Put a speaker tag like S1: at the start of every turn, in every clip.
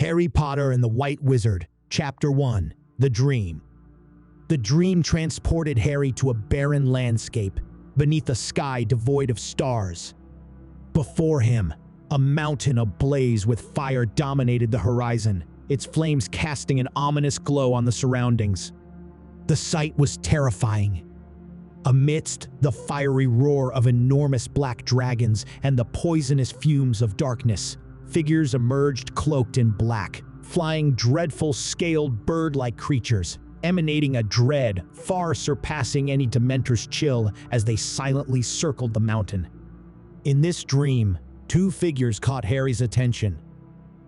S1: Harry Potter and the White Wizard, Chapter 1, The Dream. The dream transported Harry to a barren landscape beneath a sky devoid of stars. Before him, a mountain ablaze with fire dominated the horizon, its flames casting an ominous glow on the surroundings. The sight was terrifying. Amidst the fiery roar of enormous black dragons and the poisonous fumes of darkness, figures emerged cloaked in black, flying dreadful scaled bird-like creatures, emanating a dread far surpassing any Dementor's chill as they silently circled the mountain. In this dream, two figures caught Harry's attention.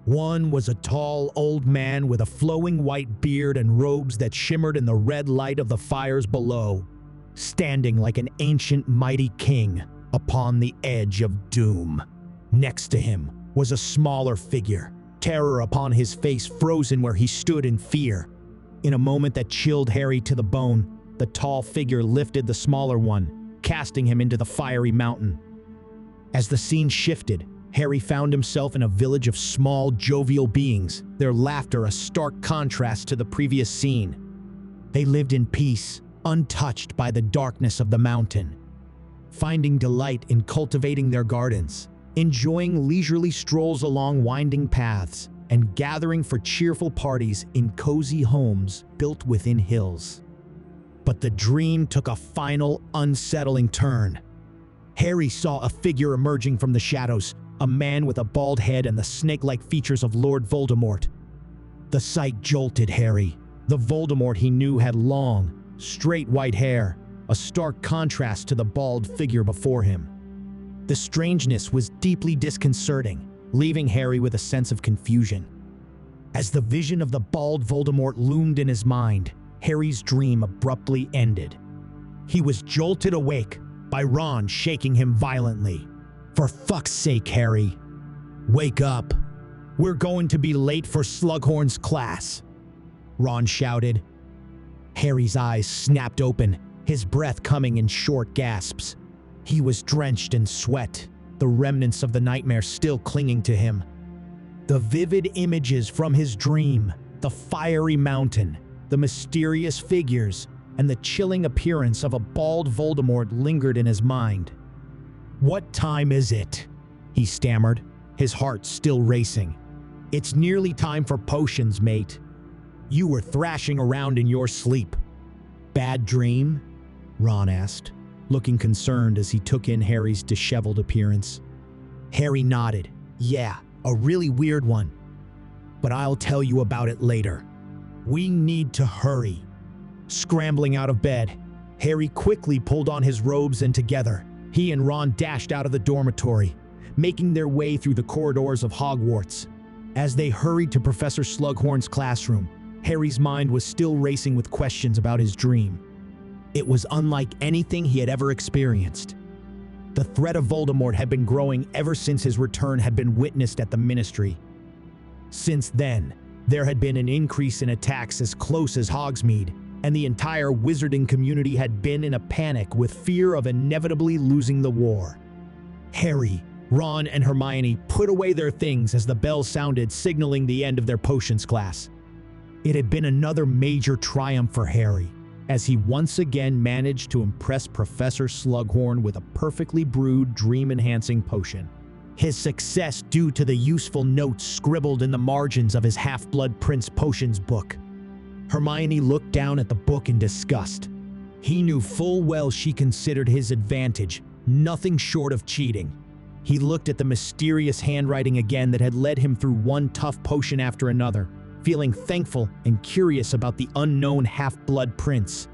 S1: One was a tall, old man with a flowing white beard and robes that shimmered in the red light of the fires below, standing like an ancient mighty king upon the edge of doom. Next to him was a smaller figure, terror upon his face frozen where he stood in fear. In a moment that chilled Harry to the bone, the tall figure lifted the smaller one, casting him into the fiery mountain. As the scene shifted, Harry found himself in a village of small, jovial beings, their laughter a stark contrast to the previous scene. They lived in peace, untouched by the darkness of the mountain, finding delight in cultivating their gardens, enjoying leisurely strolls along winding paths, and gathering for cheerful parties in cozy homes built within hills. But the dream took a final, unsettling turn. Harry saw a figure emerging from the shadows, a man with a bald head and the snake-like features of Lord Voldemort. The sight jolted Harry. The Voldemort he knew had long, straight white hair, a stark contrast to the bald figure before him. The strangeness was deeply disconcerting, leaving Harry with a sense of confusion. As the vision of the bald Voldemort loomed in his mind, Harry's dream abruptly ended. He was jolted awake by Ron shaking him violently. "For fuck's sake, Harry, wake up. We're going to be late for Slughorn's class," Ron shouted. Harry's eyes snapped open, his breath coming in short gasps. He was drenched in sweat, the remnants of the nightmare still clinging to him. The vivid images from his dream, the fiery mountain, the mysterious figures, and the chilling appearance of a bald Voldemort lingered in his mind. "What time is it?" he stammered, his heart still racing. "It's nearly time for potions, mate. You were thrashing around in your sleep." "Bad dream?" Ron asked, looking concerned as he took in Harry's disheveled appearance. Harry nodded. "Yeah, a really weird one. But I'll tell you about it later. We need to hurry." Scrambling out of bed, Harry quickly pulled on his robes and together, he and Ron dashed out of the dormitory, making their way through the corridors of Hogwarts. As they hurried to Professor Slughorn's classroom, Harry's mind was still racing with questions about his dream. It was unlike anything he had ever experienced. The threat of Voldemort had been growing ever since his return had been witnessed at the Ministry. Since then, there had been an increase in attacks as close as Hogsmeade, and the entire wizarding community had been in a panic with fear of inevitably losing the war. Harry, Ron, and Hermione put away their things as the bell sounded, signaling the end of their potions class. It had been another major triumph for Harry, as he once again managed to impress Professor Slughorn with a perfectly brewed dream-enhancing potion. His success due to the useful notes scribbled in the margins of his Half-Blood Prince Potions book. Hermione looked down at the book in disgust. He knew full well she considered his advantage nothing short of cheating. He looked at the mysterious handwriting again that had led him through one tough potion after another, feeling thankful and curious about the unknown Half-Blood Prince.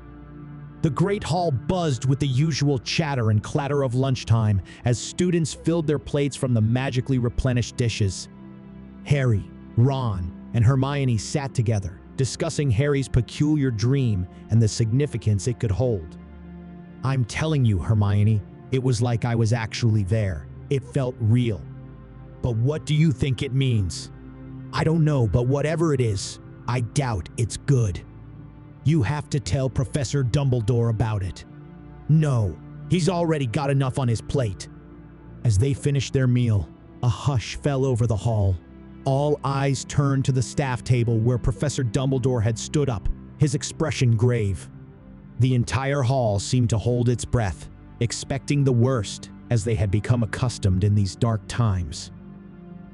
S1: The Great Hall buzzed with the usual chatter and clatter of lunchtime as students filled their plates from the magically replenished dishes. Harry, Ron, and Hermione sat together, discussing Harry's peculiar dream and the significance it could hold. "I'm telling you, Hermione, it was like I was actually there. It felt real." "But what do you think it means?" "I don't know, but whatever it is, I doubt it's good. You have to tell Professor Dumbledore about it." "No, he's already got enough on his plate." As they finished their meal, a hush fell over the hall. All eyes turned to the staff table where Professor Dumbledore had stood up, his expression grave. The entire hall seemed to hold its breath, expecting the worst, as they had become accustomed in these dark times.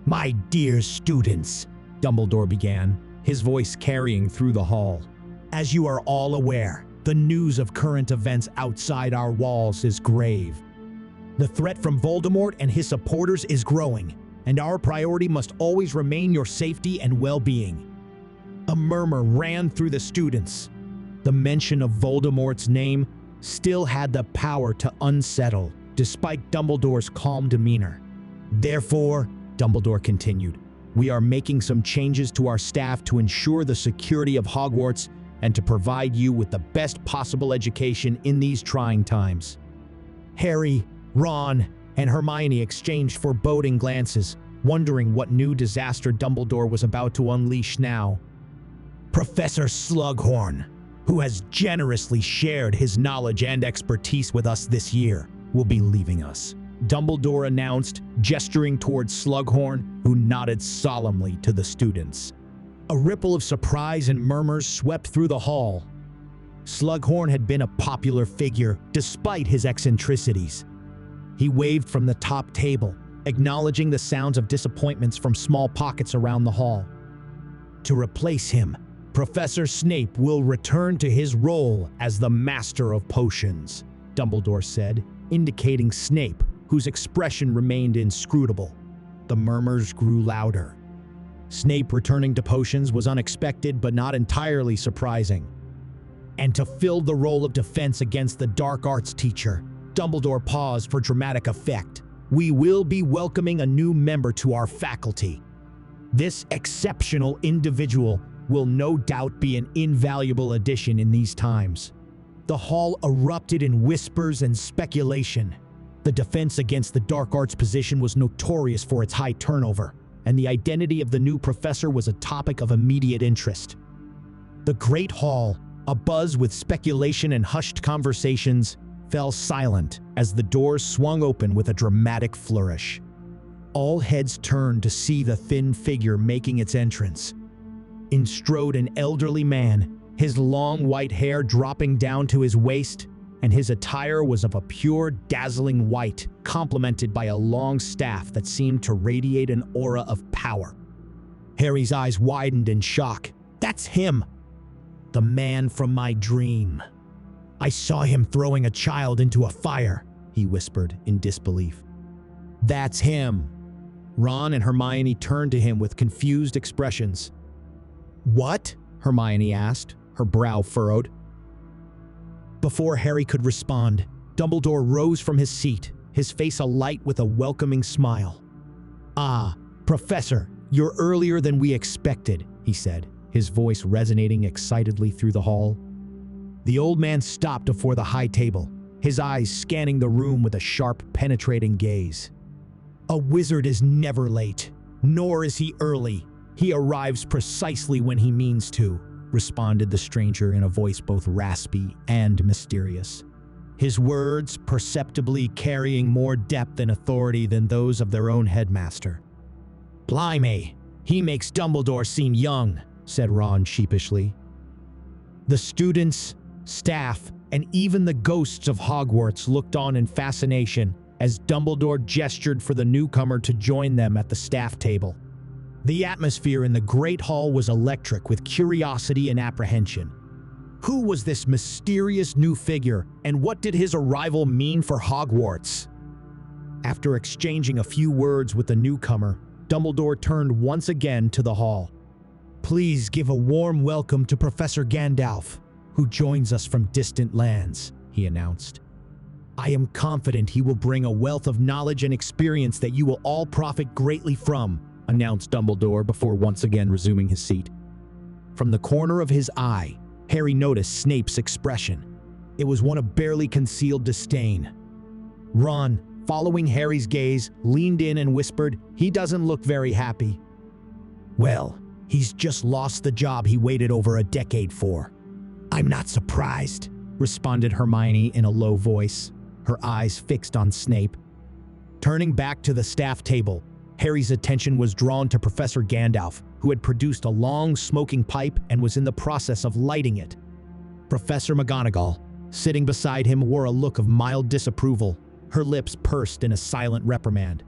S1: "My dear students," Dumbledore began, his voice carrying through the hall. "As you are all aware, the news of current events outside our walls is grave. The threat from Voldemort and his supporters is growing, and our priority must always remain your safety and well-being." A murmur ran through the students. The mention of Voldemort's name still had the power to unsettle, despite Dumbledore's calm demeanor. "Therefore," Dumbledore continued, "we are making some changes to our staff to ensure the security of Hogwarts and to provide you with the best possible education in these trying times." Harry, Ron, and Hermione exchanged foreboding glances, wondering what new disaster Dumbledore was about to unleash now. "Professor Slughorn, who has generously shared his knowledge and expertise with us this year, will be leaving us," Dumbledore announced, gesturing towards Slughorn, who nodded solemnly to the students. A ripple of surprise and murmurs swept through the hall. Slughorn had been a popular figure, despite his eccentricities. He waved from the top table, acknowledging the sounds of disappointments from small pockets around the hall. To replace him, Professor Snape will return to his role as the Master of Potions, Dumbledore said, indicating Snape, whose expression remained inscrutable. The murmurs grew louder. Snape returning to potions was unexpected but not entirely surprising. And to fill the role of defense against the dark arts teacher, Dumbledore paused for dramatic effect. "We will be welcoming a new member to our faculty. This exceptional individual will no doubt be an invaluable addition in these times." The hall erupted in whispers and speculation. The defense against the dark arts position was notorious for its high turnover, and the identity of the new professor was a topic of immediate interest. The Great Hall, abuzz with speculation and hushed conversations, fell silent as the doors swung open with a dramatic flourish. All heads turned to see the thin figure making its entrance. In strode an elderly man, his long white hair dropping down to his waist, and his attire was of a pure, dazzling white, complemented by a long staff that seemed to radiate an aura of power. Harry's eyes widened in shock. "That's him! The man from my dream. I saw him throwing a child into a fire," he whispered in disbelief. "That's him." Ron and Hermione turned to him with confused expressions. "What?" Hermione asked, her brow furrowed. Before Harry could respond, Dumbledore rose from his seat, his face alight with a welcoming smile. "Ah, Professor, you're earlier than we expected," he said, his voice resonating excitedly through the hall. The old man stopped before the high table, his eyes scanning the room with a sharp, penetrating gaze. "A wizard is never late, nor is he early. He arrives precisely when he means to," responded the stranger in a voice both raspy and mysterious. His words perceptibly carrying more depth and authority than those of their own headmaster. "Blimey, he makes Dumbledore seem young," said Ron sheepishly. The students, staff, and even the ghosts of Hogwarts looked on in fascination as Dumbledore gestured for the newcomer to join them at the staff table. The atmosphere in the Great Hall was electric with curiosity and apprehension. Who was this mysterious new figure, and what did his arrival mean for Hogwarts? After exchanging a few words with the newcomer, Dumbledore turned once again to the hall. "Please give a warm welcome to Professor Gandalf, who joins us from distant lands," he announced. "I am confident he will bring a wealth of knowledge and experience that you will all profit greatly from," announced Dumbledore before once again resuming his seat. From the corner of his eye, Harry noticed Snape's expression. It was one of barely concealed disdain. Ron, following Harry's gaze, leaned in and whispered, "He doesn't look very happy." "Well, he's just lost the job he waited over a decade for." "I'm not surprised," responded Hermione in a low voice, her eyes fixed on Snape. Turning back to the staff table, Harry's attention was drawn to Professor Gandalf, who had produced a long, smoking pipe and was in the process of lighting it. Professor McGonagall, sitting beside him, wore a look of mild disapproval, her lips pursed in a silent reprimand.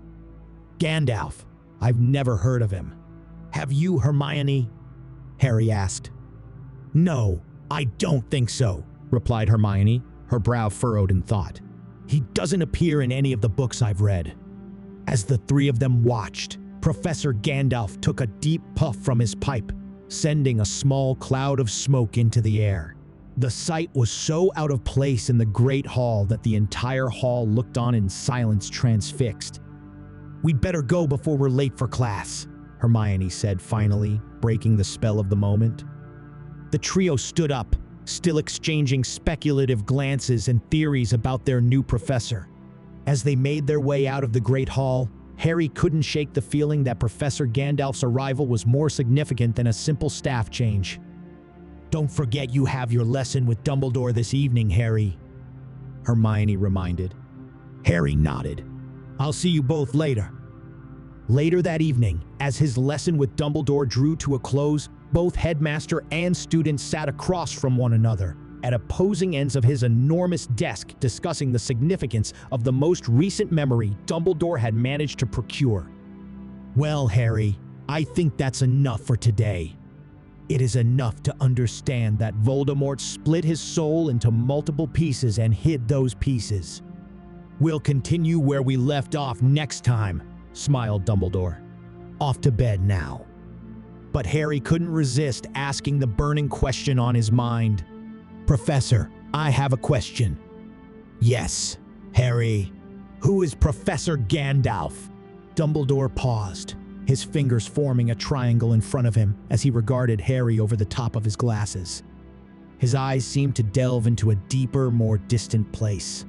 S1: "Gandalf, I've never heard of him. Have you, Hermione?" Harry asked. "No, I don't think so," replied Hermione, her brow furrowed in thought. "He doesn't appear in any of the books I've read." As the three of them watched, Professor Gandalf took a deep puff from his pipe, sending a small cloud of smoke into the air. The sight was so out of place in the Great Hall that the entire hall looked on in silence, transfixed. "We'd better go before we're late for class," Hermione said finally, breaking the spell of the moment. The trio stood up, still exchanging speculative glances and theories about their new professor. As they made their way out of the Great Hall, Harry couldn't shake the feeling that Professor Gandalf's arrival was more significant than a simple staff change. "Don't forget you have your lesson with Dumbledore this evening, Harry," Hermione reminded. Harry nodded. "I'll see you both later." Later that evening, as his lesson with Dumbledore drew to a close, both headmaster and students sat across from one another, at opposing ends of his enormous desk, discussing the significance of the most recent memory Dumbledore had managed to procure. "Well, Harry, I think that's enough for today. It is enough to understand that Voldemort split his soul into multiple pieces and hid those pieces. We'll continue where we left off next time," smiled Dumbledore. "Off to bed now." But Harry couldn't resist asking the burning question on his mind. "Professor, I have a question." "Yes, Harry. Who is Professor Gandalf?" Dumbledore paused, his fingers forming a triangle in front of him as he regarded Harry over the top of his glasses. His eyes seemed to delve into a deeper, more distant place.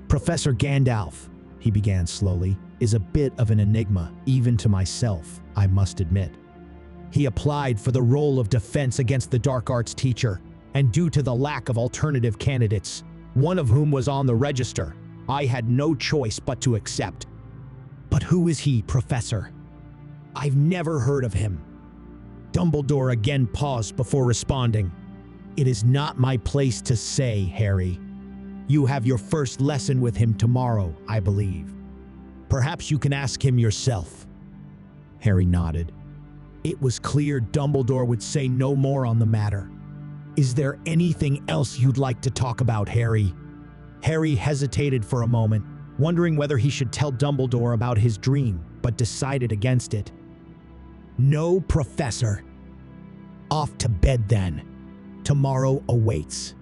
S1: "Professor Gandalf," he began slowly, "is a bit of an enigma, even to myself, I must admit. He applied for the role of Defense Against the Dark Arts teacher, and due to the lack of alternative candidates, one of whom was on the register, I had no choice but to accept." "But who is he, Professor? I've never heard of him." Dumbledore again paused before responding. "It is not my place to say, Harry. You have your first lesson with him tomorrow, I believe. Perhaps you can ask him yourself." Harry nodded. It was clear Dumbledore would say no more on the matter. "Is there anything else you'd like to talk about, Harry?" Harry hesitated for a moment, wondering whether he should tell Dumbledore about his dream, but decided against it. "No, Professor." "Off to bed then. Tomorrow awaits."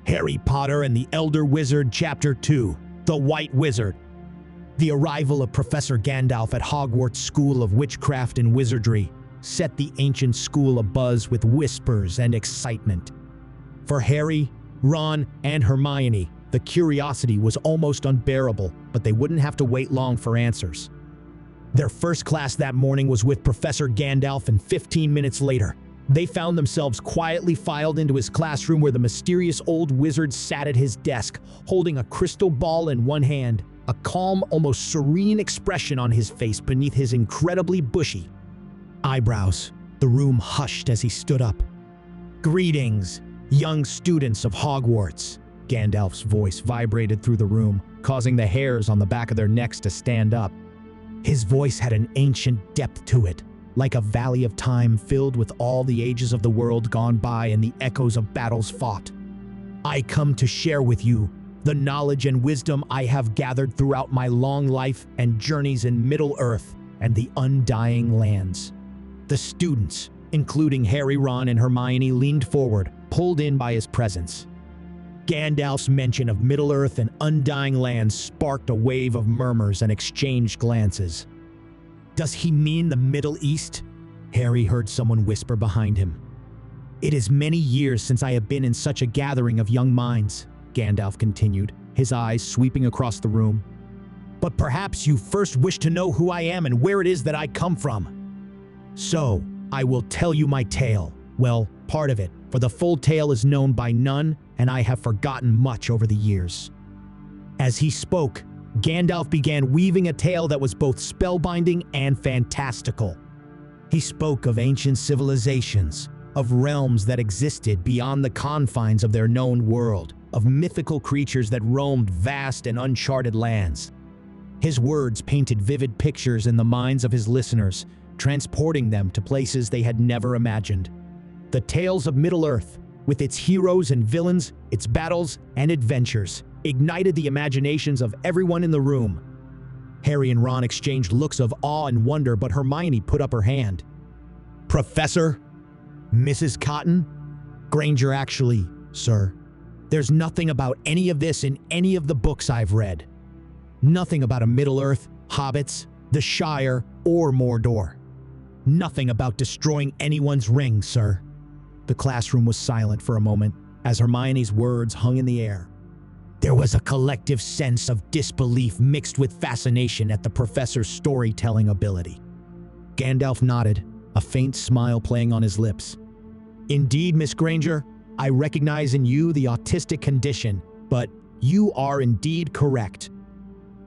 S1: Harry Potter and the Elder Wizard, Chapter 2, The White Wizard. The arrival of Professor Gandalf at Hogwarts School of Witchcraft and Wizardry set the ancient school abuzz with whispers and excitement. For Harry, Ron, and Hermione, the curiosity was almost unbearable, but they wouldn't have to wait long for answers. Their first class that morning was with Professor Gandalf, and 15 minutes later, they found themselves quietly filed into his classroom where the mysterious old wizard sat at his desk, holding a crystal ball in one hand, a calm, almost serene expression on his face beneath his incredibly bushy eyebrows. The room hushed as he stood up. "Greetings, young students of Hogwarts." Gandalf's voice vibrated through the room, causing the hairs on the back of their necks to stand up. His voice had an ancient depth to it, like a valley of time filled with all the ages of the world gone by and the echoes of battles fought. "I come to share with you the knowledge and wisdom I have gathered throughout my long life and journeys in Middle-earth and the Undying Lands." The students, including Harry, Ron, and Hermione, leaned forward, pulled in by his presence. Gandalf's mention of Middle-earth and Undying Lands sparked a wave of murmurs and exchanged glances. "Does he mean the Middle East?" Harry heard someone whisper behind him. "It is many years since I have been in such a gathering of young minds," Gandalf continued, his eyes sweeping across the room. "But perhaps you first wish to know who I am and where it is that I come from. So, I will tell you my tale. Well, part of it, for the full tale is known by none, and I have forgotten much over the years." As he spoke, Gandalf began weaving a tale that was both spellbinding and fantastical. He spoke of ancient civilizations, of realms that existed beyond the confines of their known world, of mythical creatures that roamed vast and uncharted lands. His words painted vivid pictures in the minds of his listeners, transporting them to places they had never imagined. The tales of Middle-earth, with its heroes and villains, its battles and adventures, ignited the imaginations of everyone in the room. Harry and Ron exchanged looks of awe and wonder, but Hermione put up her hand. "Professor? Mrs. Cotton? Granger, actually, sir. There's nothing about any of this in any of the books I've read. Nothing about a Middle-earth, hobbits, the Shire, or Mordor. Nothing about destroying anyone's ring, sir." The classroom was silent for a moment as Hermione's words hung in the air. There was a collective sense of disbelief mixed with fascination at the professor's storytelling ability. Gandalf nodded, a faint smile playing on his lips. "Indeed, Miss Granger, I recognize in you the autistic condition, but you are indeed correct.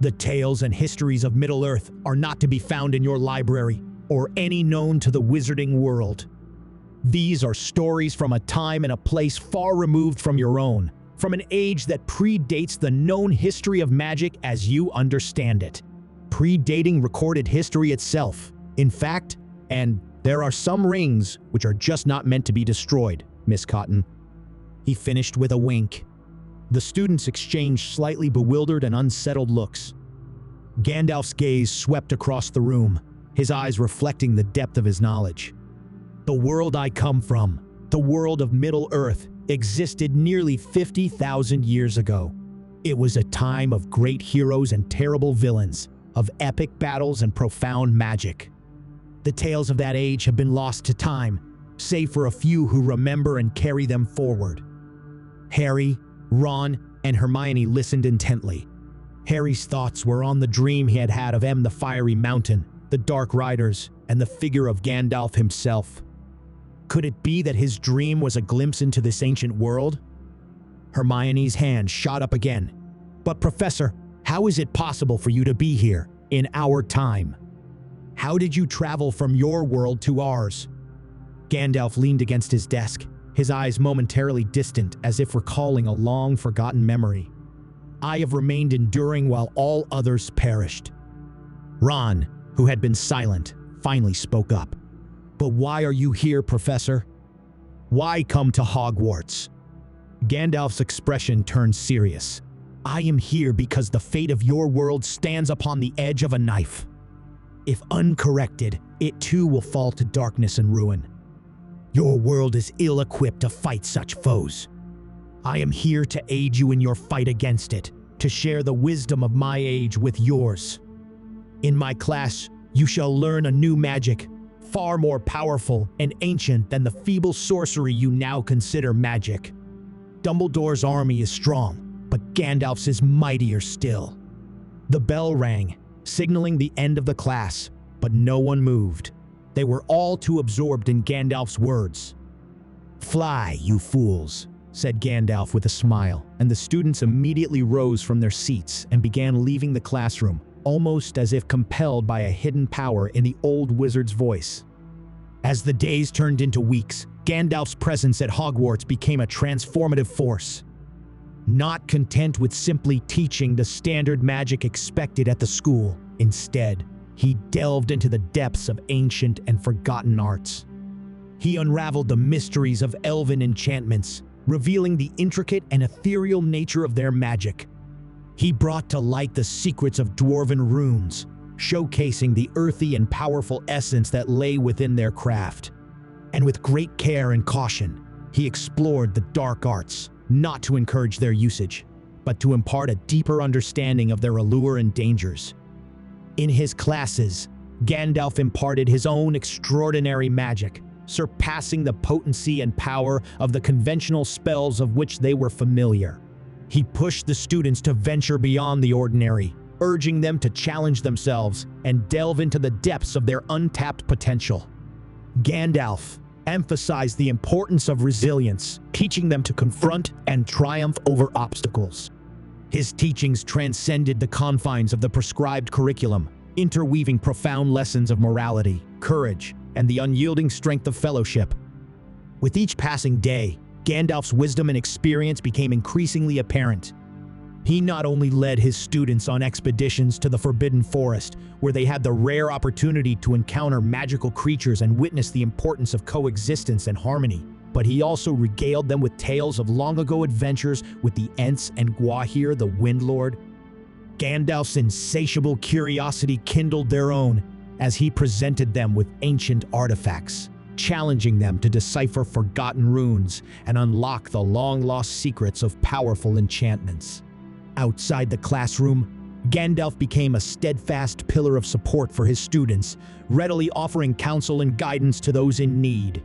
S1: The tales and histories of Middle-earth are not to be found in your library or any known to the wizarding world. These are stories from a time and a place far removed from your own, from an age that predates the known history of magic as you understand it, predating recorded history itself. In fact, and there are some rings which are just not meant to be destroyed, Miss Cotton." He finished with a wink. The students exchanged slightly bewildered and unsettled looks. Gandalf's gaze swept across the room, his eyes reflecting the depth of his knowledge. "The world I come from, the world of Middle-earth, existed nearly 50,000 years ago. It was a time of great heroes and terrible villains, of epic battles and profound magic. The tales of that age have been lost to time, save for a few who remember and carry them forward." Harry, Ron, and Hermione listened intently. Harry's thoughts were on the dream he had had of the Fiery Mountain, the Dark Riders, and the figure of Gandalf himself. Could it be that his dream was a glimpse into this ancient world? Hermione's hand shot up again. "But Professor, how is it possible for you to be here, in our time? How did you travel from your world to ours?" Gandalf leaned against his desk, his eyes momentarily distant as if recalling a long-forgotten memory. "I have remained enduring while all others perished." Ron, who had been silent, finally spoke up. "But why are you here, Professor? Why come to Hogwarts?" Gandalf's expression turned serious. "I am here because the fate of your world stands upon the edge of a knife. If uncorrected, it too will fall to darkness and ruin. Your world is ill-equipped to fight such foes. I am here to aid you in your fight against it, to share the wisdom of my age with yours. In my class, you shall learn a new magic, far more powerful and ancient than the feeble sorcery you now consider magic. Dumbledore's army is strong, but Gandalf's is mightier still." The bell rang, signaling the end of the class, but no one moved. They were all too absorbed in Gandalf's words. "Fly, you fools," said Gandalf with a smile, and the students immediately rose from their seats and began leaving the classroom, almost as if compelled by a hidden power in the old wizard's voice. As the days turned into weeks, Gandalf's presence at Hogwarts became a transformative force. Not content with simply teaching the standard magic expected at the school, instead, he delved into the depths of ancient and forgotten arts. He unraveled the mysteries of elven enchantments, revealing the intricate and ethereal nature of their magic. He brought to light the secrets of dwarven runes, showcasing the earthy and powerful essence that lay within their craft. And with great care and caution, he explored the dark arts, not to encourage their usage, but to impart a deeper understanding of their allure and dangers. In his classes, Gandalf imparted his own extraordinary magic, surpassing the potency and power of the conventional spells of which they were familiar. He pushed the students to venture beyond the ordinary, urging them to challenge themselves and delve into the depths of their untapped potential. Gandalf emphasized the importance of resilience, teaching them to confront and triumph over obstacles. His teachings transcended the confines of the prescribed curriculum, interweaving profound lessons of morality, courage, and the unyielding strength of fellowship. With each passing day, Gandalf's wisdom and experience became increasingly apparent. He not only led his students on expeditions to the Forbidden Forest, where they had the rare opportunity to encounter magical creatures and witness the importance of coexistence and harmony, but he also regaled them with tales of long-ago adventures with the Ents and Gwaihir, the Windlord. Gandalf's insatiable curiosity kindled their own as he presented them with ancient artifacts, challenging them to decipher forgotten runes and unlock the long-lost secrets of powerful enchantments. Outside the classroom, Gandalf became a steadfast pillar of support for his students, readily offering counsel and guidance to those in need.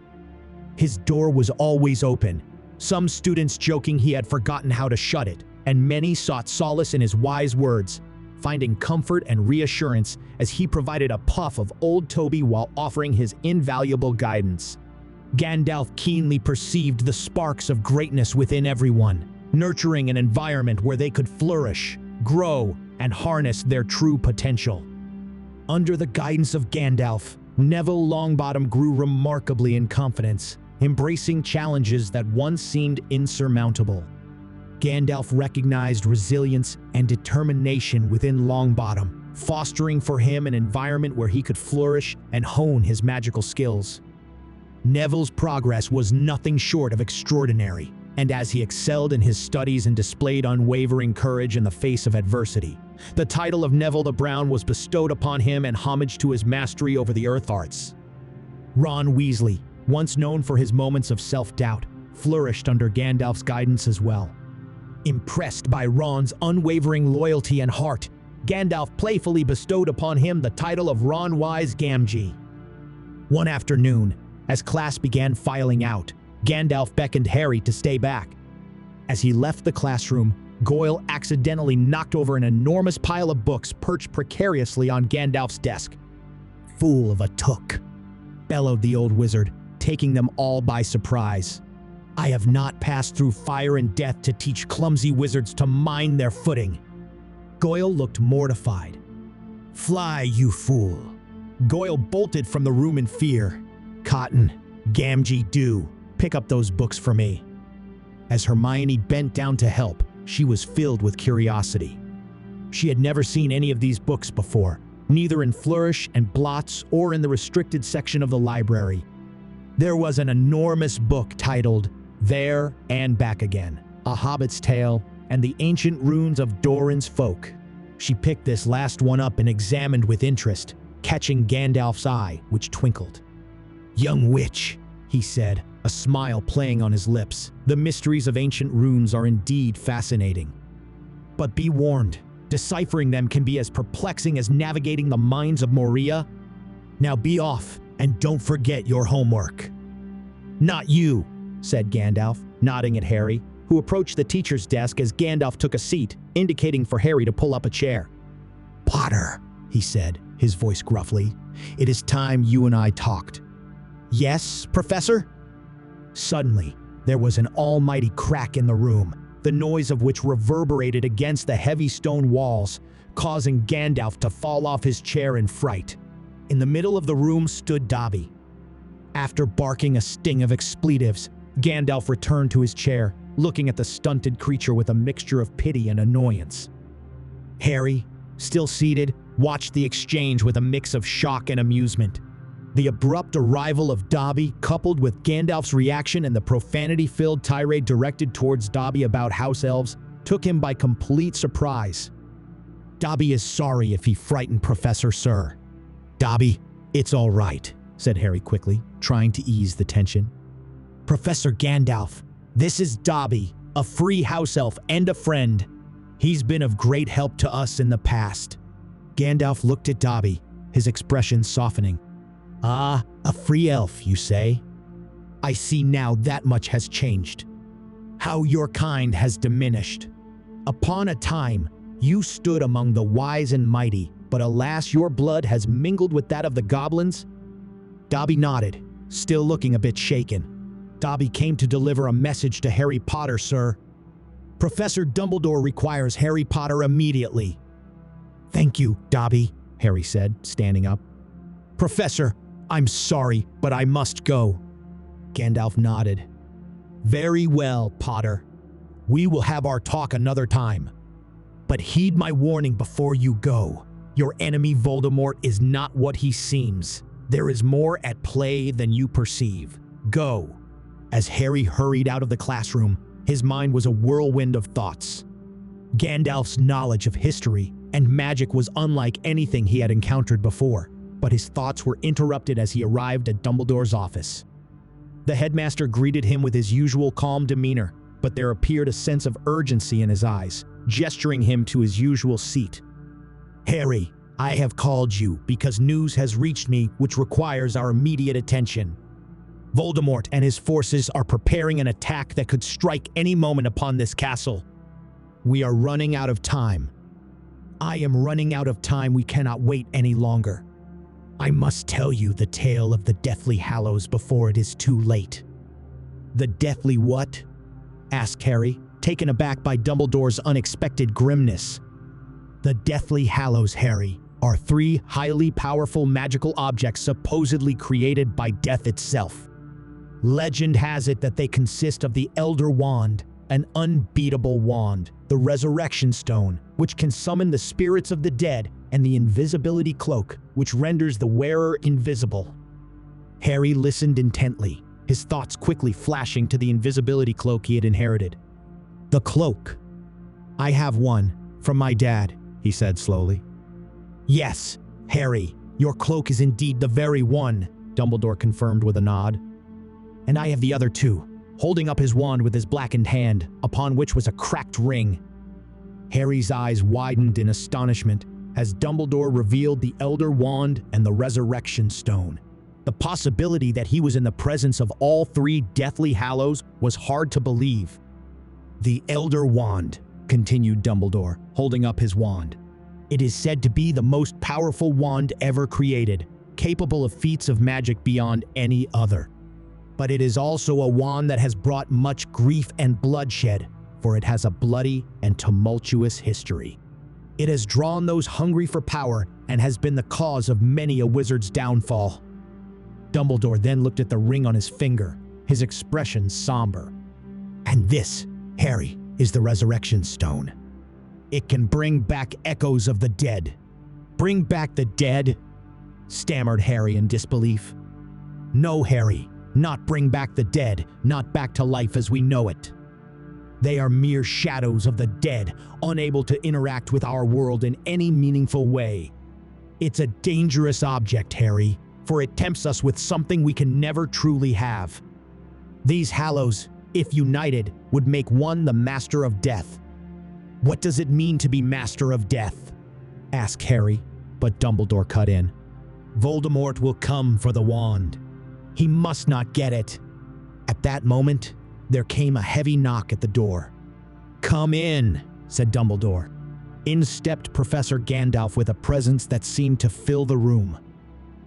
S1: His door was always open, some students joking he had forgotten how to shut it, and many sought solace in his wise words, finding comfort and reassurance as he provided a puff of Old Toby while offering his invaluable guidance. Gandalf keenly perceived the sparks of greatness within everyone, nurturing an environment where they could flourish, grow, and harness their true potential. Under the guidance of Gandalf, Neville Longbottom grew remarkably in confidence, embracing challenges that once seemed insurmountable. Gandalf recognized resilience and determination within Longbottom, fostering for him an environment where he could flourish and hone his magical skills. Neville's progress was nothing short of extraordinary, and as he excelled in his studies and displayed unwavering courage in the face of adversity, the title of Neville the Brown was bestowed upon him in homage to his mastery over the earth arts. Ron Weasley, once known for his moments of self-doubt, flourished under Gandalf's guidance as well. Impressed by Ron's unwavering loyalty and heart, Gandalf playfully bestowed upon him the title of Ron Wise Gamgee. One afternoon, as class began filing out, Gandalf beckoned Harry to stay back. As he left the classroom, Goyle accidentally knocked over an enormous pile of books perched precariously on Gandalf's desk. "Fool of a took," bellowed the old wizard, taking them all by surprise. "I have not passed through fire and death to teach clumsy wizards to mind their footing." Goyle looked mortified. "Fly, you fool." Goyle bolted from the room in fear. "Cotton, Gamgee, do. Pick up those books for me." As Hermione bent down to help, she was filled with curiosity. She had never seen any of these books before, neither in Flourish and Blots or in the restricted section of the library. There was an enormous book titled There and Back Again, A Hobbit's Tale and the Ancient Runes of Doran's Folk. She picked this last one up and examined with interest, catching Gandalf's eye, which twinkled. "Young witch," he said, a smile playing on his lips. "The mysteries of ancient runes are indeed fascinating. But be warned, deciphering them can be as perplexing as navigating the mines of Moria. Now be off, and don't forget your homework." "Not you," said Gandalf, nodding at Harry, who approached the teacher's desk as Gandalf took a seat, indicating for Harry to pull up a chair. "Potter," he said, his voice gruffly, "it is time you and I talked." "Yes, Professor?" Suddenly, there was an almighty crack in the room, the noise of which reverberated against the heavy stone walls, causing Gandalf to fall off his chair in fright. In the middle of the room stood Dobby. After barking a sting of expletives, Gandalf returned to his chair, looking at the stunted creature with a mixture of pity and annoyance. Harry, still seated, watched the exchange with a mix of shock and amusement. The abrupt arrival of Dobby, coupled with Gandalf's reaction and the profanity-filled tirade directed towards Dobby about house elves, took him by complete surprise. "Dobby is sorry if he frightened Professor Sir." "Dobby, it's all right," said Harry quickly, trying to ease the tension. "Professor Gandalf, this is Dobby, a free house elf and a friend. He's been of great help to us in the past." Gandalf looked at Dobby, his expression softening. "Ah, a free elf, you say? I see now that much has changed. How your kind has diminished. Upon a time, you stood among the wise and mighty, but alas, your blood has mingled with that of the goblins." Dobby nodded, still looking a bit shaken. "Dobby came to deliver a message to Harry Potter, sir." Professor Dumbledore requires Harry Potter immediately." "Thank you, Dobby," Harry said, standing up. "Professor, I'm sorry, but I must go." Gandalf nodded. "Very well, Potter. We will have our talk another time. But heed my warning before you go. Your enemy Voldemort is not what he seems. There is more at play than you perceive. Go." As Harry hurried out of the classroom, his mind was a whirlwind of thoughts. Gandalf's knowledge of history and magic was unlike anything he had encountered before, but his thoughts were interrupted as he arrived at Dumbledore's office. The headmaster greeted him with his usual calm demeanor, but there appeared a sense of urgency in his eyes, gesturing him to his usual seat. "Harry, I have called you because news has reached me which requires our immediate attention. Voldemort and his forces are preparing an attack that could strike any moment upon this castle. We are running out of time. I am running out of time. We cannot wait any longer. I must tell you the tale of the Deathly Hallows before it is too late." "The Deathly what?" asked Harry, taken aback by Dumbledore's unexpected grimness. "The Deathly Hallows, Harry, are 3 highly powerful magical objects supposedly created by death itself. Legend has it that they consist of the Elder Wand, an unbeatable wand, the Resurrection Stone, which can summon the spirits of the dead, and the Invisibility Cloak, which renders the wearer invisible." Harry listened intently, his thoughts quickly flashing to the invisibility cloak he had inherited. "The cloak. I have one, from my dad," he said slowly. "Yes, Harry, your cloak is indeed the very one," Dumbledore confirmed with a nod. "And I have the other too," holding up his wand with his blackened hand, upon which was a cracked ring. Harry's eyes widened in astonishment as Dumbledore revealed the Elder Wand and the Resurrection Stone. The possibility that he was in the presence of all 3 Deathly Hallows was hard to believe. "The Elder Wand," continued Dumbledore, holding up his wand. "It is said to be the most powerful wand ever created, capable of feats of magic beyond any other. But it is also a wand that has brought much grief and bloodshed, for it has a bloody and tumultuous history. It has drawn those hungry for power and has been the cause of many a wizard's downfall." Dumbledore then looked at the ring on his finger, his expression somber. "And this, Harry, is the Resurrection Stone. It can bring back echoes of the dead." "Bring back the dead?" stammered Harry in disbelief. "No, Harry, not bring back the dead, not back to life as we know it. They are mere shadows of the dead, unable to interact with our world in any meaningful way. It's a dangerous object, Harry, for it tempts us with something we can never truly have. These Hallows, if united, would make one the Master of Death." "What does it mean to be Master of Death?" asked Harry, but Dumbledore cut in. "Voldemort will come for the wand. He must not get it." At that moment, there came a heavy knock at the door. "Come in," said Dumbledore. In stepped Professor Gandalf with a presence that seemed to fill the room.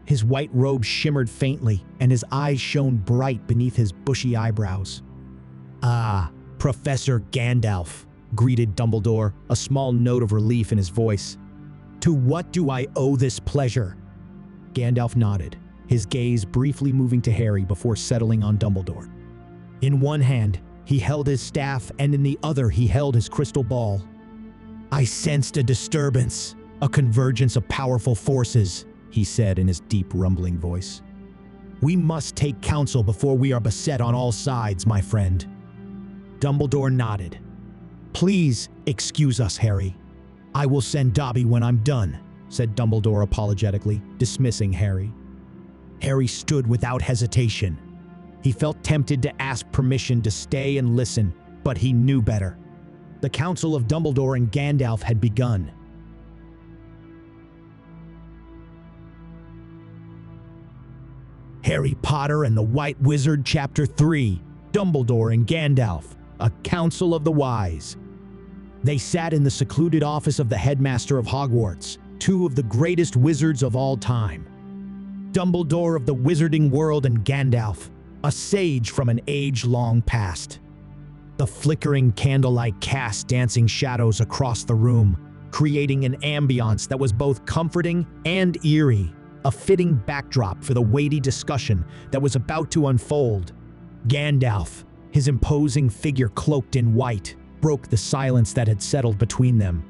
S1: His white robe shimmered faintly, and his eyes shone bright beneath his bushy eyebrows. "Ah, Professor Gandalf," greeted Dumbledore, a small note of relief in his voice. "To what do I owe this pleasure?" Gandalf nodded, his gaze briefly moving to Harry before settling on Dumbledore. In one hand, he held his staff, and in the other he held his crystal ball. "I sensed a disturbance, a convergence of powerful forces," he said in his deep, rumbling voice. "We must take counsel before we are beset on all sides, my friend." Dumbledore nodded. "Please excuse us, Harry. I will send Dobby when I'm done," said Dumbledore apologetically, dismissing Harry. Harry stood without hesitation. He felt tempted to ask permission to stay and listen, but he knew better. The council of Dumbledore and Gandalf had begun. Harry Potter and the White Wizard, Chapter 3, Dumbledore and Gandalf, a Council of the Wise. They sat in the secluded office of the headmaster of Hogwarts, 2 of the greatest wizards of all time. Dumbledore of the wizarding world and Gandalf, a sage from an age long past. The flickering candlelight cast dancing shadows across the room, creating an ambiance that was both comforting and eerie, a fitting backdrop for the weighty discussion that was about to unfold. Gandalf, his imposing figure cloaked in white, broke the silence that had settled between them.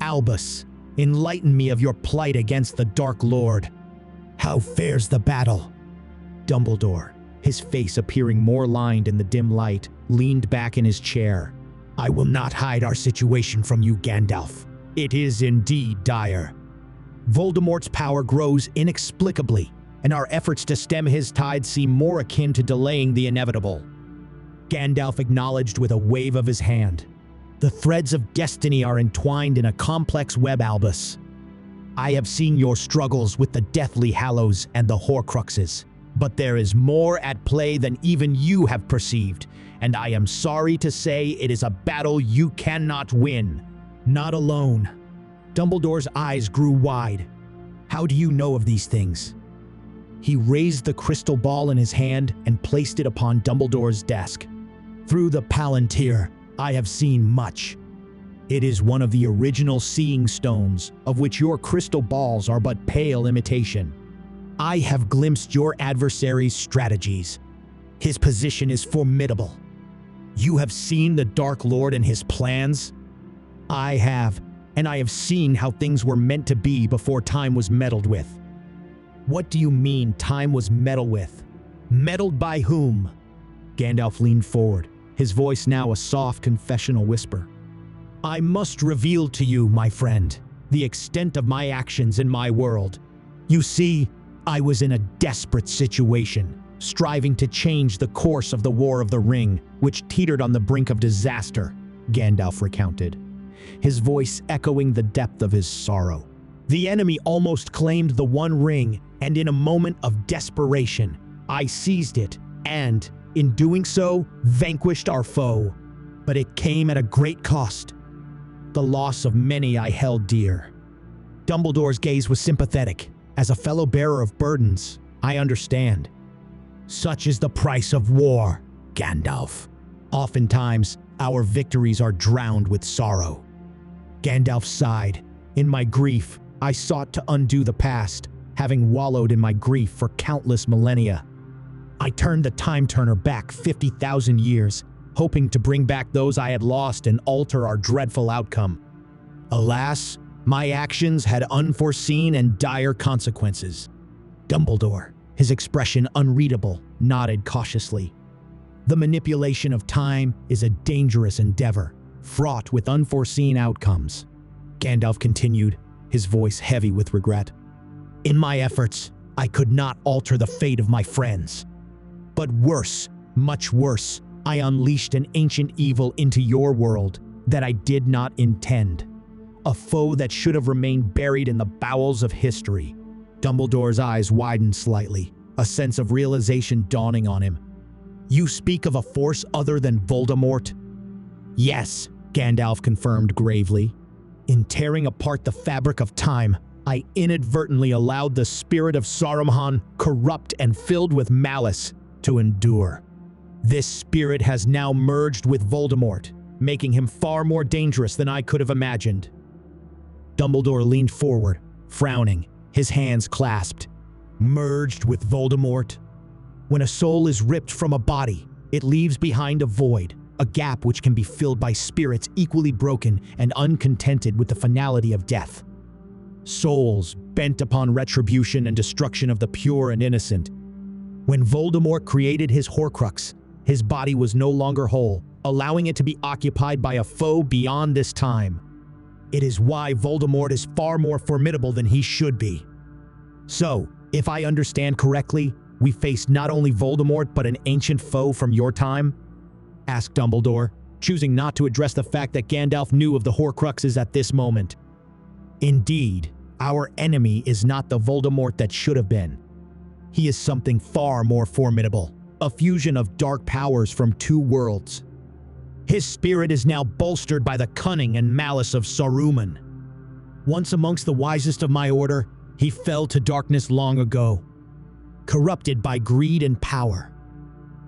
S1: "Albus, enlighten me of your plight against the Dark Lord. How fares the battle?" Dumbledore, his face appearing more lined in the dim light, leaned back in his chair. "I will not hide our situation from you, Gandalf. It is indeed dire. Voldemort's power grows inexplicably, and our efforts to stem his tide seem more akin to delaying the inevitable." Gandalf acknowledged with a wave of his hand. "The threads of destiny are entwined in a complex web, Albus. I have seen your struggles with the Deathly Hallows and the Horcruxes, but there is more at play than even you have perceived, and I am sorry to say it is a battle you cannot win." "Not alone." Dumbledore's eyes grew wide. "How do you know of these things?" He raised the crystal ball in his hand and placed it upon Dumbledore's desk. "Through the Palantir, I have seen much. It is one of the original seeing stones, of which your crystal balls are but pale imitation. I have glimpsed your adversary's strategies. His position is formidable. You have seen the Dark Lord and his plans?" "I have, and I have seen how things were meant to be before time was meddled with." "What do you mean time was meddled with? Meddled by whom?" Gandalf leaned forward, his voice now a soft confessional whisper. "I must reveal to you, my friend, the extent of my actions in my world. You see, I was in a desperate situation, striving to change the course of the War of the Ring, which teetered on the brink of disaster," Gandalf recounted, his voice echoing the depth of his sorrow. "The enemy almost claimed the One Ring, and in a moment of desperation, I seized it and, in doing so, vanquished our foe. But it came at a great cost. The loss of many I held dear." Dumbledore's gaze was sympathetic. "As a fellow bearer of burdens, I understand. Such is the price of war, Gandalf. Oftentimes, our victories are drowned with sorrow." Gandalf sighed. "In my grief, I sought to undo the past, having wallowed in my grief for countless millennia. I turned the time-turner back 50,000 years, hoping to bring back those I had lost and alter our dreadful outcome. Alas, my actions had unforeseen and dire consequences." Dumbledore, his expression unreadable, nodded cautiously. "The manipulation of time is a dangerous endeavor, fraught with unforeseen outcomes." Gandalf continued, his voice heavy with regret. "In my efforts, I could not alter the fate of my friends. But worse, much worse, I unleashed an ancient evil into your world that I did not intend. A foe that should have remained buried in the bowels of history." Dumbledore's eyes widened slightly, a sense of realization dawning on him. "You speak of a force other than Voldemort?" "Yes," Gandalf confirmed gravely. "In tearing apart the fabric of time, I inadvertently allowed the spirit of Saruman, corrupt and filled with malice, to endure. This spirit has now merged with Voldemort, making him far more dangerous than I could have imagined." Dumbledore leaned forward, frowning, his hands clasped. "Merged with Voldemort? When a soul is ripped from a body, it leaves behind a void, a gap which can be filled by spirits equally broken and uncontented with the finality of death. Souls bent upon retribution and destruction of the pure and innocent. When Voldemort created his Horcrux, his body was no longer whole, allowing it to be occupied by a foe beyond this time. It is why Voldemort is far more formidable than he should be. So, if I understand correctly, we face not only Voldemort but an ancient foe from your time?" asked Dumbledore, choosing not to address the fact that Gandalf knew of the Horcruxes at this moment. "Indeed, our enemy is not the Voldemort that should have been. He is something far more formidable, a fusion of dark powers from two worlds. His spirit is now bolstered by the cunning and malice of Saruman. Once amongst the wisest of my order, he fell to darkness long ago, corrupted by greed and power.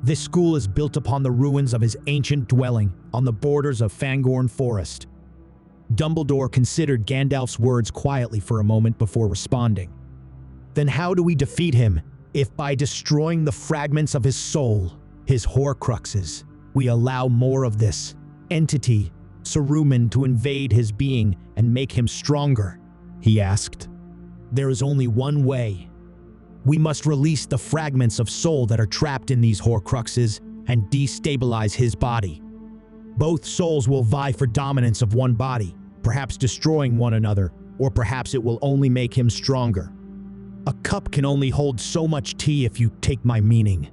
S1: This school is built upon the ruins of his ancient dwelling on the borders of Fangorn Forest. Dumbledore considered Gandalf's words quietly for a moment before responding. Then how do we defeat him if by destroying the fragments of his soul, his Horcruxes, we allow more of this entity, Saruman, to invade his being and make him stronger? He asked. There is only one way. We must release the fragments of soul that are trapped in these Horcruxes and destabilize his body. Both souls will vie for dominance of one body, perhaps destroying one another, or perhaps it will only make him stronger. A cup can only hold so much tea, if you take my meaning.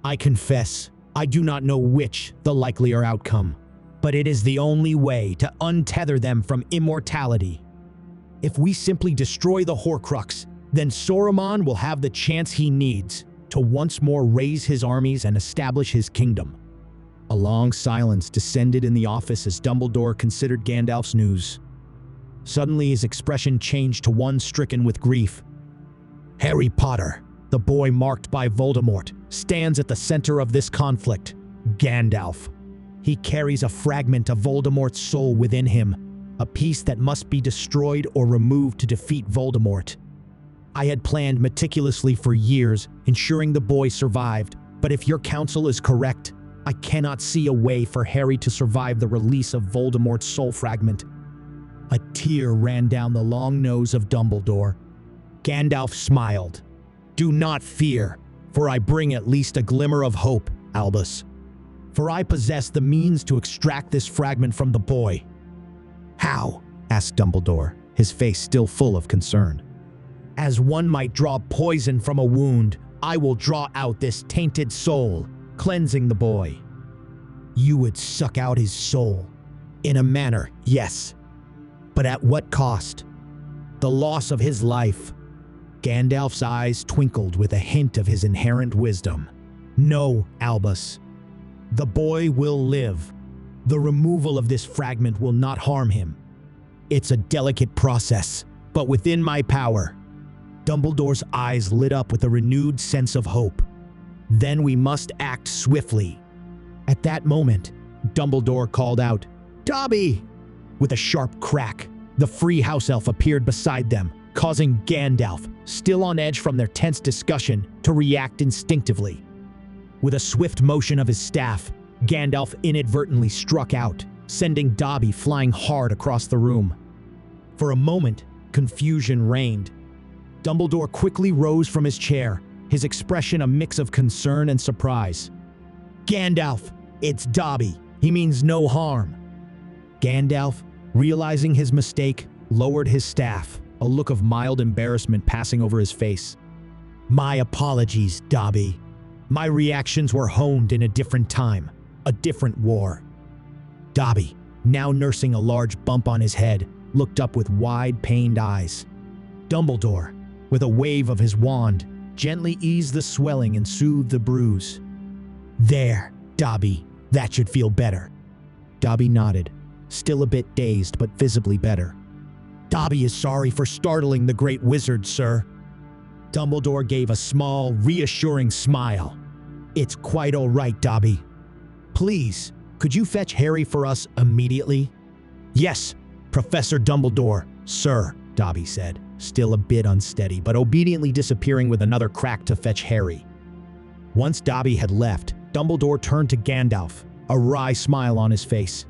S1: I confess, I do not know which the likelier outcome, but it is the only way to untether them from immortality. If we simply destroy the Horcrux, then Saruman will have the chance he needs to once more raise his armies and establish his kingdom. A long silence descended in the office as Dumbledore considered Gandalf's news. Suddenly his expression changed to one stricken with grief. Harry Potter, the boy marked by Voldemort, stands at the center of this conflict. Gandalf. He carries a fragment of Voldemort's soul within him, a piece that must be destroyed or removed to defeat Voldemort. I had planned meticulously for years, ensuring the boy survived, but if your counsel is correct, I cannot see a way for Harry to survive the release of Voldemort's soul fragment. A tear ran down the long nose of Dumbledore. Gandalf smiled. Do not fear, for I bring at least a glimmer of hope, Albus. For I possess the means to extract this fragment from the boy. How? Asked Dumbledore, his face still full of concern. As one might draw poison from a wound, I will draw out this tainted soul, cleansing the boy. You would suck out his soul. In a manner, yes. But at what cost? The loss of his life. Gandalf's eyes twinkled with a hint of his inherent wisdom. No, Albus. The boy will live. The removal of this fragment will not harm him. It's a delicate process, but within my power. Dumbledore's eyes lit up with a renewed sense of hope. Then we must act swiftly. At that moment, Dumbledore called out, Dobby! With a sharp crack, the free house elf appeared beside them, causing Gandalf, still on edge from their tense discussion, to react instinctively. With a swift motion of his staff, Gandalf inadvertently struck out, sending Dobby flying hard across the room. For a moment, confusion reigned. Dumbledore quickly rose from his chair, his expression a mix of concern and surprise. Gandalf, it's Dobby. He means no harm. Gandalf, realizing his mistake, lowered his staff, a look of mild embarrassment passing over his face. My apologies, Dobby. My reactions were honed in a different time, a different war. Dobby, now nursing a large bump on his head, looked up with wide, pained eyes. Dumbledore, with a wave of his wand, gently eased the swelling and soothed the bruise. There, Dobby, that should feel better. Dobby nodded, still a bit dazed but visibly better. Dobby is sorry for startling the great wizard, sir. Dumbledore gave a small, reassuring smile. It's quite all right, Dobby. Please, could you fetch Harry for us immediately? Yes, Professor Dumbledore, sir, Dobby said, still a bit unsteady, but obediently disappearing with another crack to fetch Harry. Once Dobby had left, Dumbledore turned to Gandalf, a wry smile on his face.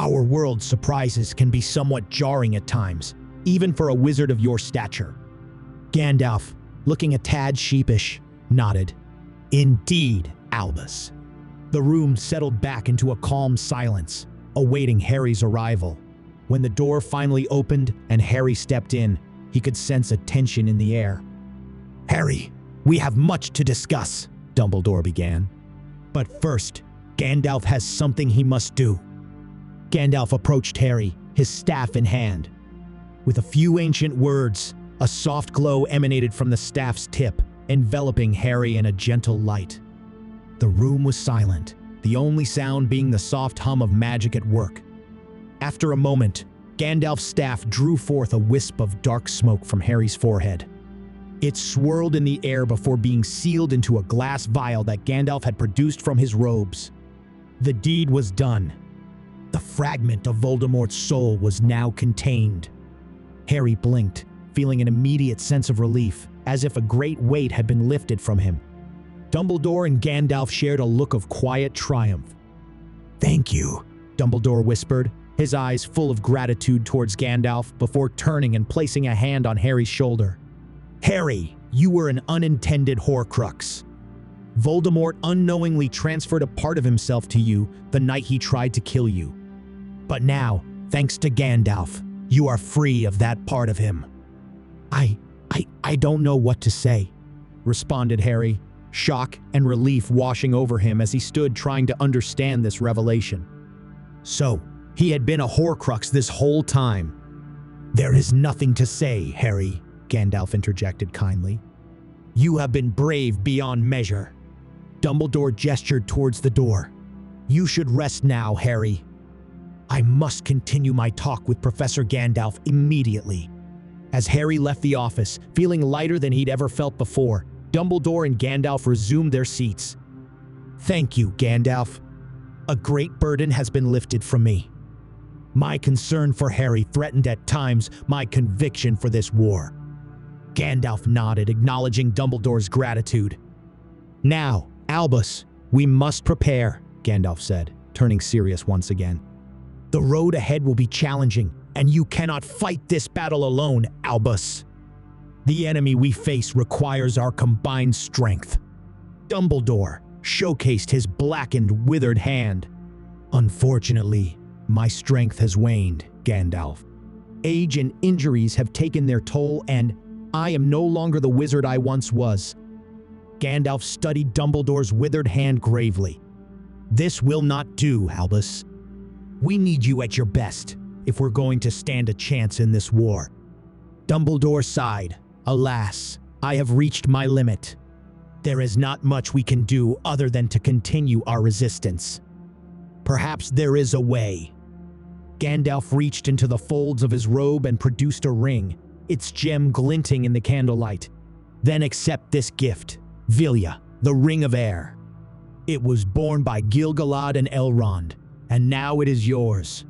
S1: Our world's surprises can be somewhat jarring at times, even for a wizard of your stature. Gandalf, looking a tad sheepish, nodded. Indeed, Albus. The room settled back into a calm silence, awaiting Harry's arrival. When the door finally opened and Harry stepped in, he could sense a tension in the air. Harry, we have much to discuss, Dumbledore began. But first, Gandalf has something he must do. Gandalf approached Harry, his staff in hand. With a few ancient words, a soft glow emanated from the staff's tip, enveloping Harry in a gentle light. The room was silent, the only sound being the soft hum of magic at work. After a moment, Gandalf's staff drew forth a wisp of dark smoke from Harry's forehead. It swirled in the air before being sealed into a glass vial that Gandalf had produced from his robes. The deed was done. The fragment of Voldemort's soul was now contained. Harry blinked, feeling an immediate sense of relief, as if a great weight had been lifted from him. Dumbledore and Gandalf shared a look of quiet triumph. "Thank you," Dumbledore whispered, his eyes full of gratitude towards Gandalf before turning and placing a hand on Harry's shoulder. "Harry, you were an unintended Horcrux. Voldemort unknowingly transferred a part of himself to you the night he tried to kill you. But now, thanks to Gandalf, you are free of that part of him." I don't know what to say," responded Harry, shock and relief washing over him as he stood trying to understand this revelation. So, he had been a Horcrux this whole time. "There is nothing to say, Harry," Gandalf interjected kindly. "You have been brave beyond measure." Dumbledore gestured towards the door. "You should rest now, Harry. I must continue my talk with Professor Gandalf immediately." As Harry left the office, feeling lighter than he'd ever felt before, Dumbledore and Gandalf resumed their seats. "Thank you, Gandalf. A great burden has been lifted from me. My concern for Harry threatened at times my conviction for this war." Gandalf nodded, acknowledging Dumbledore's gratitude. "Now, Albus, we must prepare," Gandalf said, turning serious once again. "The road ahead will be challenging, and you cannot fight this battle alone, Albus. The enemy we face requires our combined strength." Dumbledore showcased his blackened, withered hand. "Unfortunately, my strength has waned, Gandalf. Age and injuries have taken their toll, and I am no longer the wizard I once was." Gandalf studied Dumbledore's withered hand gravely. "This will not do, Albus. We need you at your best if we're going to stand a chance in this war." Dumbledore sighed. "Alas, I have reached my limit. There is not much we can do other than to continue our resistance. Perhaps there is a way." Gandalf reached into the folds of his robe and produced a ring, its gem glinting in the candlelight. "Then accept this gift, Vilya, the Ring of Air. It was borne by Gil-galad and Elrond, and now it is yours.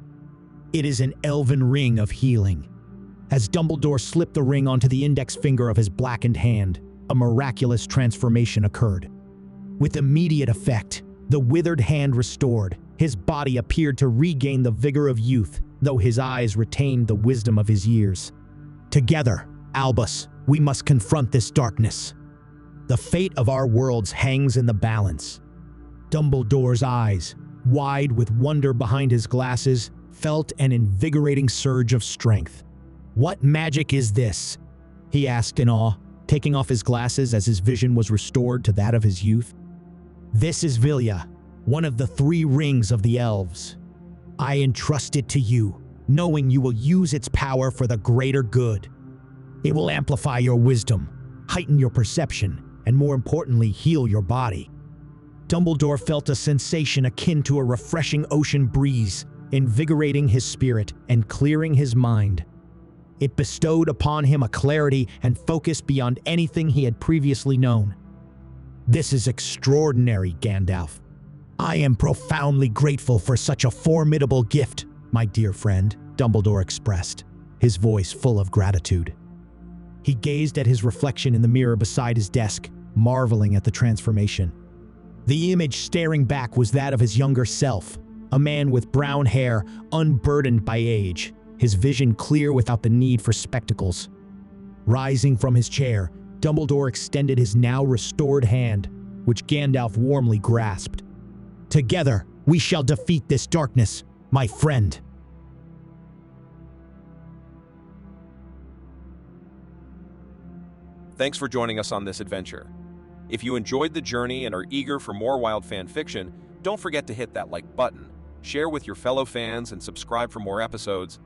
S1: It is an elven ring of healing." As Dumbledore slipped the ring onto the index finger of his blackened hand, a miraculous transformation occurred. With immediate effect, the withered hand restored. His body appeared to regain the vigor of youth, though his eyes retained the wisdom of his years. "Together, Albus, we must confront this darkness. The fate of our worlds hangs in the balance." Dumbledore's eyes, wide with wonder behind his glasses, felt an invigorating surge of strength. "What magic is this?" he asked in awe, taking off his glasses as his vision was restored to that of his youth. "This is Vilya, one of the 3 rings of the elves. I entrust it to you, knowing you will use its power for the greater good. It will amplify your wisdom, heighten your perception, and more importantly, heal your body." Dumbledore felt a sensation akin to a refreshing ocean breeze, invigorating his spirit and clearing his mind. It bestowed upon him a clarity and focus beyond anything he had previously known. "This is extraordinary, Gandalf. I am profoundly grateful for such a formidable gift, my dear friend," Dumbledore expressed, his voice full of gratitude. He gazed at his reflection in the mirror beside his desk, marveling at the transformation. The image staring back was that of his younger self, a man with brown hair, unburdened by age, his vision clear without the need for spectacles. Rising from his chair, Dumbledore extended his now restored hand, which Gandalf warmly grasped. "Together, we shall defeat this darkness, my friend."
S2: Thanks for joining us on this adventure. If you enjoyed the journey and are eager for more wild fan fiction, don't forget to hit that like button, share with your fellow fans, and subscribe for more episodes.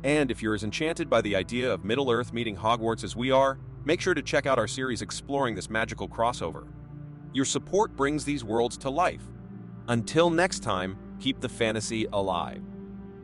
S2: And if you're as enchanted by the idea of Middle-earth meeting Hogwarts as we are, make sure to check out our series exploring this magical crossover. Your support brings these worlds to life. Until next time, keep the fantasy alive.